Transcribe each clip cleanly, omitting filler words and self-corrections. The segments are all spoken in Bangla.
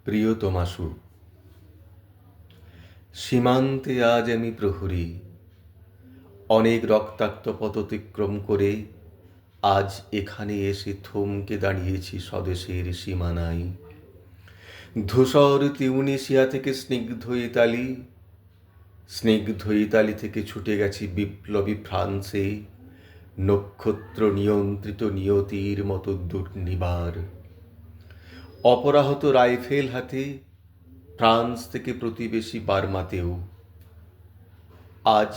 প্রিয়তমাশু, সীমান্তে আজ আমি প্রহরী। অনেক রক্তাক্ত পথ অতিক্রম করে আজ এখানে এসে থমকে দাঁড়িয়েছি স্বদেশের সীমানায়। ধূসর তিউনিসিয়া থেকে স্নিগ্ধ ইতালি থেকে ছুটে গেছি বিপ্লবী ফ্রান্সে, নক্ষত্র নিয়ন্ত্রিত নিয়তির মতো দুর্নিবার। অপরাহত রাইফেল হাতে ফ্রান্স থেকে প্রতিবেশী বার্মাতেও আজ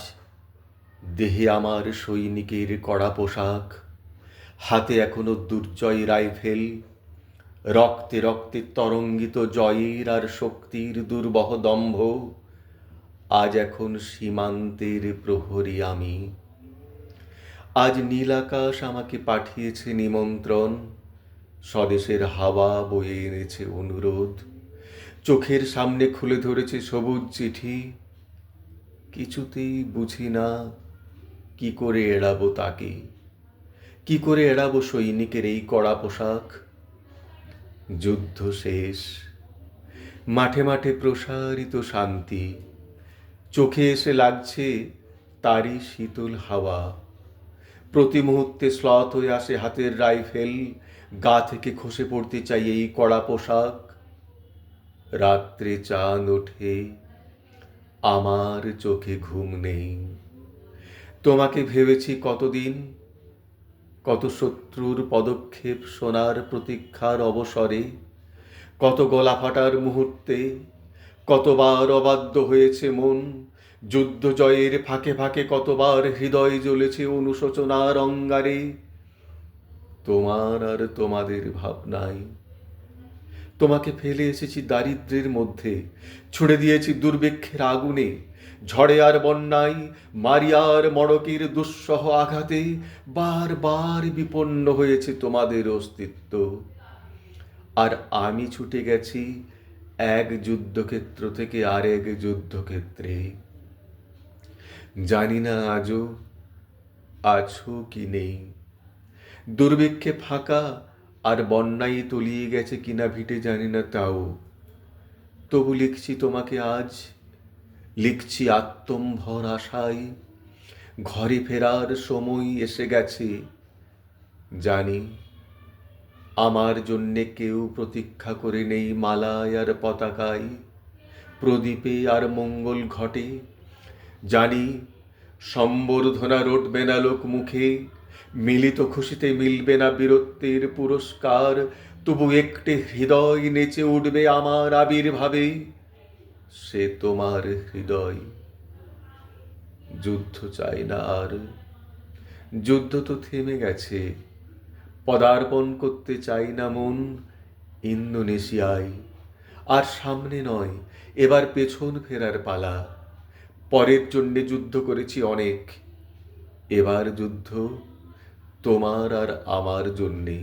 দেহে আমার সৈনিকের কড়া পোশাক, হাতে এখনো দুর্জয় রাইফেল, রক্তে রক্তে তরঙ্গিত জয়ের আর শক্তির দুর্বহ দম্ভ। আজ এখন সীমান্তের প্রহরী আমি। আজ নীল আকাশ আমাকে পাঠিয়েছে নিমন্ত্রণ, স্বদেশের হাওয়া বয়ে এনেছে অনুরোধ, চোখের সামনে খুলে ধরেছে সবুজ চিঠি। কিছুতেই বুঝি না কি করে এড়াবো তাকে, কি করে এড়াবো সৈনিকের এই কড়া পোশাক। যুদ্ধ শেষ, মাঠে মাঠে প্রসারিত শান্তি, চোখে এসে লাগছে তারই শীতল হাওয়া। প্রতি মুহূর্তে শ্লথ হয়ে আসে হাতের রাইফেল, গা থেকে খসে পড়তে চাই এই কড়া পোশাক। রাত্রে চাঁদ ওঠে, আমার চোখে ঘুম নেই। তোমাকে ভেবেছি কতদিন, কত শত্রুর পদক্ষেপ শোনার প্রতীক্ষার অবসরে, কত গলা ফাটার মুহূর্তে, কতবার অবাধ্য হয়েছে মন, যুদ্ধ জয়ের ফাঁকে ফাঁকে কতবার হৃদয় জ্বলেছে অনুশোচনার অঙ্গারে। তোমার আর তোমাদের ভাবনায় তোমাকে ফেলে এসেছি দারিদ্র্যের মধ্যে, ছুড়ে দিয়েছি দুর্ভিক্ষের আগুনে, ঝড়ে আর বন্যায়, মারিয়ার মড়কের দুঃসহ আঘাতে বারবার বিপন্ন হয়েছে তোমাদের অস্তিত্ব। আর আমি ছুটে গেছি এক যুদ্ধক্ষেত্র থেকে আরেক যুদ্ধক্ষেত্রে। জানি না আজও আছো কি নেই, দুর্ভিক্ষে ফাঁকা আর বন্যায় তলিয়ে গেছে কিনা ভিটে জানি না তাও। তবু লিখছি তোমাকে আজ, লিখছি আত্মম্ভর আশায়। ঘরে ফেরার সময় এসে গেছে, জানি আমার জন্যে কেউ প্রতীক্ষা করে নেই মালায় আর পতাকায়, প্রদীপে আর মঙ্গল ঘটে। জানি সম্বর্ধনা রটবে না লোক মুখে, মিলিত খুশিতে মিলবে না বীরত্বের পুরস্কার, তবু একটি হৃদয় নেচে উঠবে আমার আবির্ভাবে, সে তোমার হৃদয়। যুদ্ধ চাই না আর, যুদ্ধ তো থেমে গেছে। পদার্পণ করতে চাই না মন ইন্দোনেশিয়ায়। আর সামনে নয়, এবার পেছন ফেরার পালা। পরের জন্যে যুদ্ধ করেছি অনেক, এবার যুদ্ধ তোমার আর আমার জন্যে।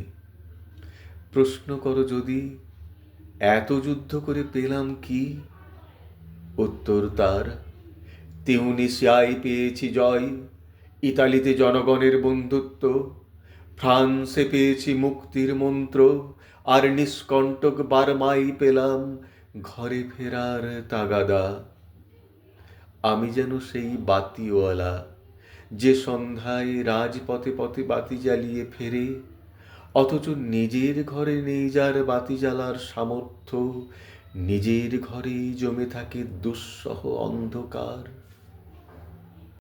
প্রশ্ন করো যদি এত যুদ্ধ করে পেলাম কি, উত্তর তার তিউনিসিয়ায় পেয়েছি জয়, ইতালিতে জনগণের বন্ধুত্ব, ফ্রান্সে পেয়েছি মুক্তির মন্ত্র, আর নিষ্কণ্টক বার্মায় পেলাম ঘরে ফেরার তাগাদা। আমি যেন সেই বাতিওয়ালা, যে সন্ধ্যায় রাজপথে পথে বাতি জ্বালিয়ে ফেরে, অথচ নিজের ঘরে নেই যার বাতি জ্বালার সামর্থ্য, নিজের ঘরেই জমে থাকে দুঃসহ অন্ধকার।